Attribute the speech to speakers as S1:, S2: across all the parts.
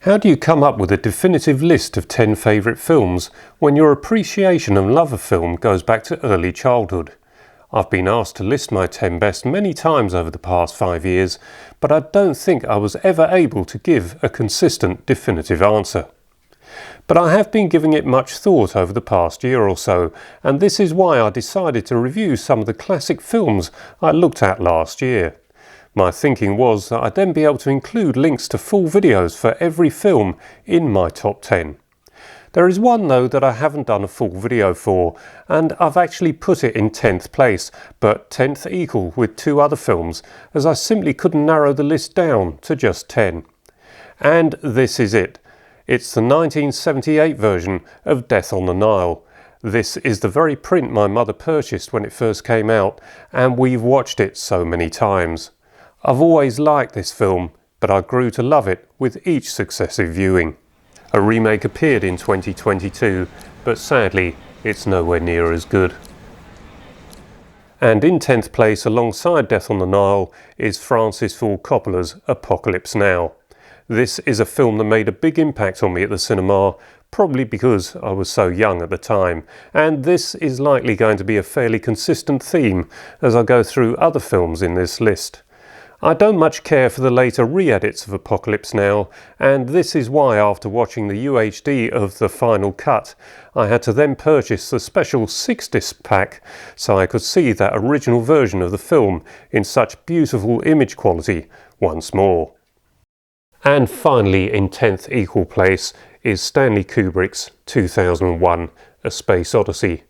S1: How do you come up with a definitive list of 10 favourite films when your appreciation and love of film goes back to early childhood? I've been asked to list my 10 best many times over the past 5 years, but I don't think I was ever able to give a consistent definitive answer. But I have been giving it much thought over the past year or so, and this is why I decided to review some of the classic films I looked at last year. My thinking was that I'd then be able to include links to full videos for every film in my top 10. There is one though that I haven't done a full video for, and I've actually put it in 10th place, but 10th equal with 2 other films, as I simply couldn't narrow the list down to just 10. And this is it. It's the 1978 version of Death on the Nile. This is the very print my mother purchased when it first came out, and we've watched it so many times. I've always liked this film, but I grew to love it with each successive viewing. A remake appeared in 2022, but sadly it's nowhere near as good. And in 10th place alongside Death on the Nile is Francis Ford Coppola's Apocalypse Now. This is a film that made a big impact on me at the cinema, probably because I was so young at the time, and this is likely going to be a fairly consistent theme as I go through other films in this list. I don't much care for the later re-edits of Apocalypse Now, and this is why after watching the UHD of the final cut, I had to then purchase the special 6-disc pack so I could see that original version of the film in such beautiful image quality once more. And finally in 10th equal place is Stanley Kubrick's 2001: A Space Odyssey.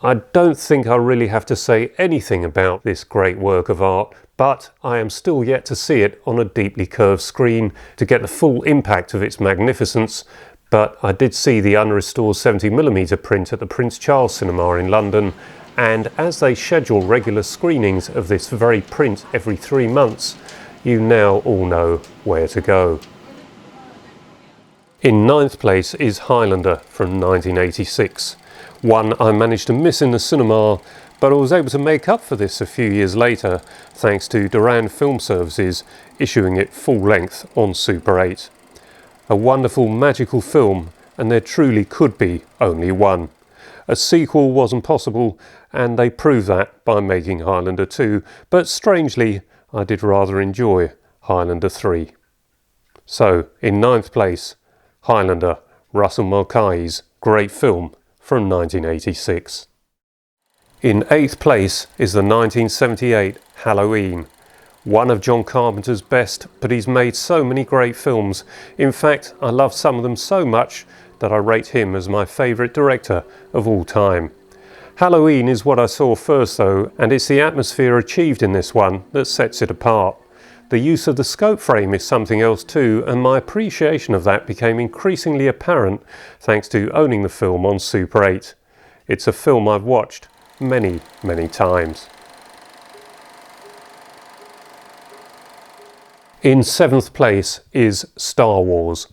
S1: I don't think I really have to say anything about this great work of art, but I am still yet to see it on a deeply curved screen to get the full impact of its magnificence, but I did see the unrestored 70mm print at the Prince Charles Cinema in London, and as they schedule regular screenings of this very print every 3 months, you now all know where to go. In 9th place is Highlander from 1986. One I managed to miss in the cinema, but I was able to make up for this a few years later thanks to Duran Film Services issuing it full length on Super 8. A wonderful magical film, and there truly could be only one. A sequel wasn't possible, and they proved that by making Highlander 2, but strangely I did rather enjoy Highlander 3. So in 9th place, Highlander, Russell Mulcahy's great film from 1986. In 8th place is the 1978 Halloween. One of John Carpenter's best, but he's made so many great films. In fact, I love some of them so much that I rate him as my favourite director of all time. Halloween is what I saw first though, and it's the atmosphere achieved in this one that sets it apart. The use of the scope frame is something else too, and my appreciation of that became increasingly apparent thanks to owning the film on Super 8. It's a film I've watched many times. In 7th place is Star Wars.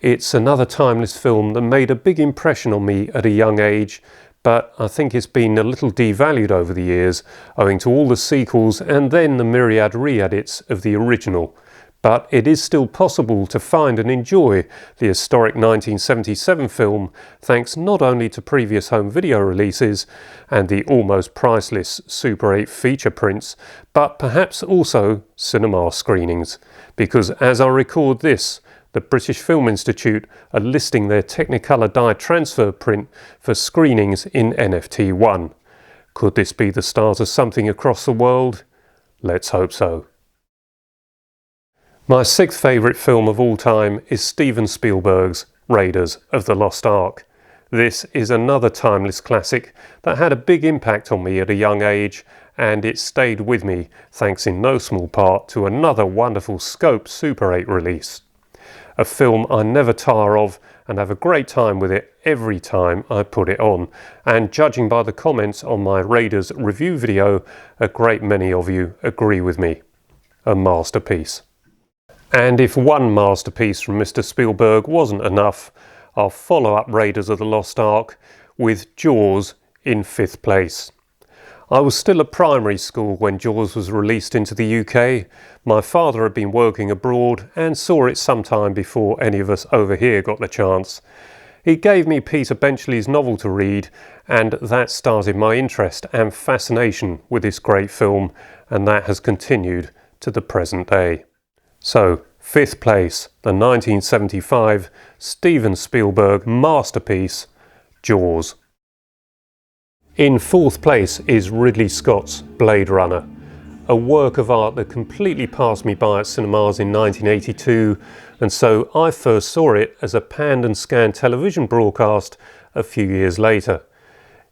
S1: It's another timeless film that made a big impression on me at a young age, but I think it's been a little devalued over the years owing to all the sequels and then the myriad re-edits of the original. But it is still possible to find and enjoy the historic 1977 film thanks not only to previous home video releases and the almost priceless Super 8 feature prints, but perhaps also cinema screenings, because as I record this, the British Film Institute are listing their Technicolor dye transfer print for screenings in NFT1. Could this be the start of something across the world? Let's hope so. My 6th favourite film of all time is Steven Spielberg's Raiders of the Lost Ark. This is another timeless classic that had a big impact on me at a young age, and it stayed with me thanks in no small part to another wonderful scope Super 8 release. A film I never tire of and have a great time with it every time I put it on, and judging by the comments on my Raiders review video, a great many of you agree with me. A masterpiece. And if one masterpiece from Mr. Spielberg wasn't enough, I'll follow up Raiders of the Lost Ark with Jaws in 5th place. I was still at primary school when Jaws was released into the UK. My father had been working abroad and saw it sometime before any of us over here got the chance. He gave me Peter Benchley's novel to read, and that started my interest and fascination with this great film, and that has continued to the present day. So, 5th place, the 1975 Steven Spielberg masterpiece, Jaws. In 4th place is Ridley Scott's Blade Runner, a work of art that completely passed me by at cinemas in 1982, and so I first saw it as a panned and scanned television broadcast a few years later.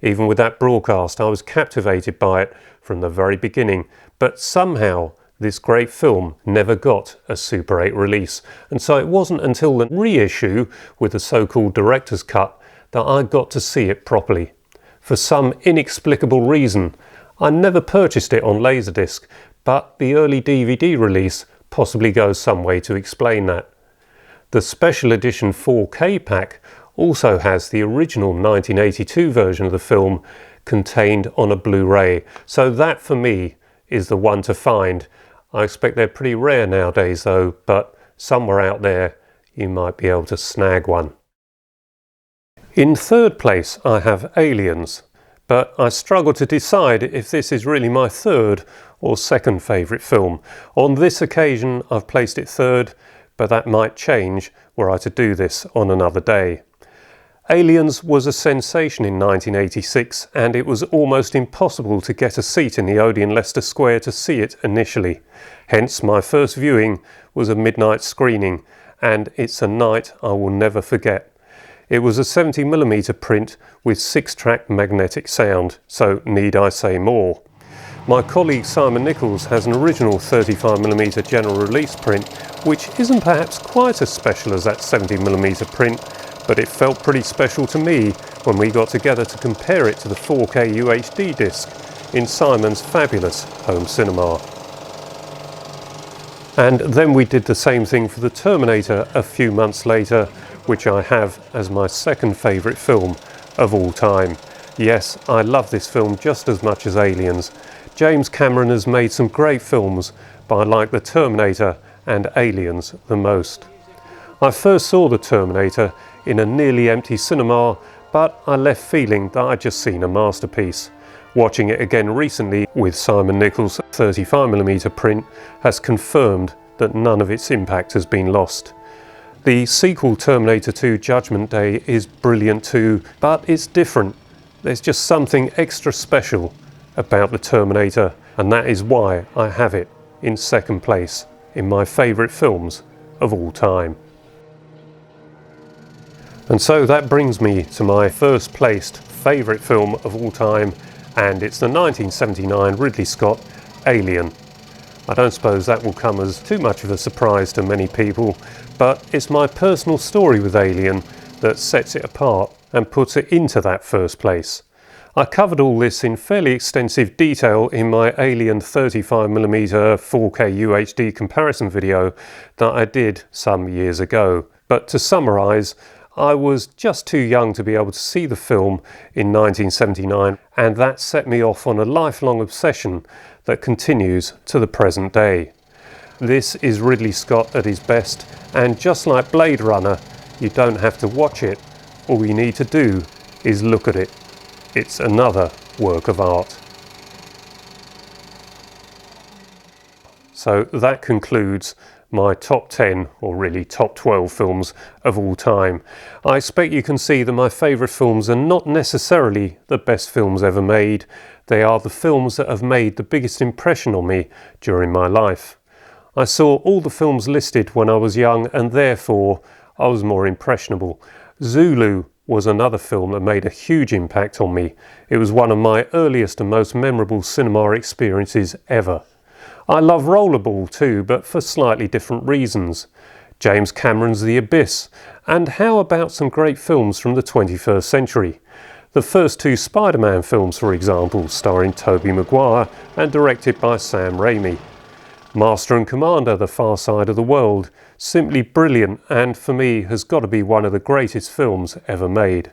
S1: Even with that broadcast, I was captivated by it from the very beginning, but somehow this great film never got a Super 8 release, and so it wasn't until the reissue with the so-called director's cut that I got to see it properly. For some inexplicable reason, I never purchased it on LaserDisc, but the early DVD release possibly goes some way to explain that. The special edition 4K pack also has the original 1982 version of the film contained on a Blu-ray, so that for me is the one to find. I expect they're pretty rare nowadays though, but somewhere out there you might be able to snag one. In 3rd place I have Aliens, but I struggle to decide if this is really my 3rd or 2nd favourite film. On this occasion I've placed it 3rd, but that might change were I to do this on another day. Aliens was a sensation in 1986, and it was almost impossible to get a seat in the Odeon Leicester Square to see it initially. Hence my first viewing was a midnight screening, and it's a night I will never forget. It was a 70mm print with 6-track magnetic sound, so need I say more? My colleague Simon Nichols has an original 35mm general release print, which isn't perhaps quite as special as that 70mm print, but it felt pretty special to me when we got together to compare it to the 4K UHD disc in Simon's fabulous home cinema. And then we did the same thing for the Terminator a few months later, which I have as my 2nd favourite film of all time. Yes, I love this film just as much as Aliens. James Cameron has made some great films, but I like the Terminator and Aliens the most. I first saw the Terminator in a nearly empty cinema, but I left feeling that I'd just seen a masterpiece. Watching it again recently with Simon Nichols' 35mm print has confirmed that none of its impact has been lost. The sequel Terminator 2 Judgment Day is brilliant too, but it's different. There's just something extra special about the Terminator, and that is why I have it in 2nd place in my favourite films of all time. And so that brings me to my first placed favourite film of all time, and it's the 1979 Ridley Scott Alien. I don't suppose that will come as too much of a surprise to many people, but it's my personal story with Alien that sets it apart and puts it into that first place. I covered all this in fairly extensive detail in my Alien 35mm 4K UHD comparison video that I did some years ago. But to summarise, I was just too young to be able to see the film in 1979, and that set me off on a lifelong obsession that continues to the present day. This is Ridley Scott at his best, and just like Blade Runner, you don't have to watch it. All you need to do is look at it. It's another work of art. So that concludes my top 10, or really top 12 films of all time. I expect you can see that my favourite films are not necessarily the best films ever made. They are the films that have made the biggest impression on me during my life. I saw all the films listed when I was young, and therefore I was more impressionable. Zulu was another film that made a huge impact on me. It was one of my earliest and most memorable cinema experiences ever. I love Rollerball too, but for slightly different reasons. James Cameron's The Abyss, and how about some great films from the 21st century? The first 2 Spider-Man films, for example, starring Tobey Maguire and directed by Sam Raimi. Master and Commander, The Far Side of the World, simply brilliant, and for me has got to be one of the greatest films ever made.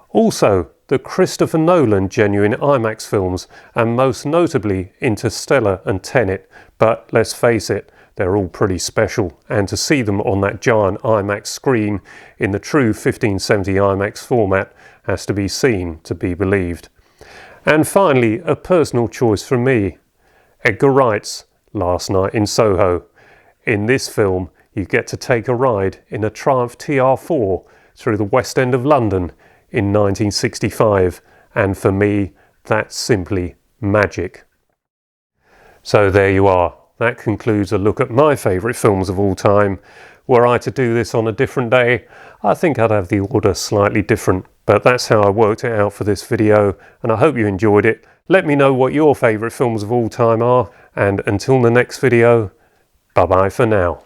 S1: Also, the Christopher Nolan genuine IMAX films, and most notably Interstellar and Tenet, but let's face it, they're all pretty special, and to see them on that giant IMAX screen in the true 1570 IMAX format has to be seen to be believed. And finally, a personal choice from me, Edgar Wright's Last Night in Soho. In this film, you get to take a ride in a Triumph TR4 through the West End of London in 1965, and for me, that's simply magic. So there you are. That concludes a look at my favourite films of all time. Were I to do this on a different day, I think I'd have the order slightly different, but that's how I worked it out for this video, and I hope you enjoyed it. Let me know what your favourite films of all time are, and until the next video, bye bye for now.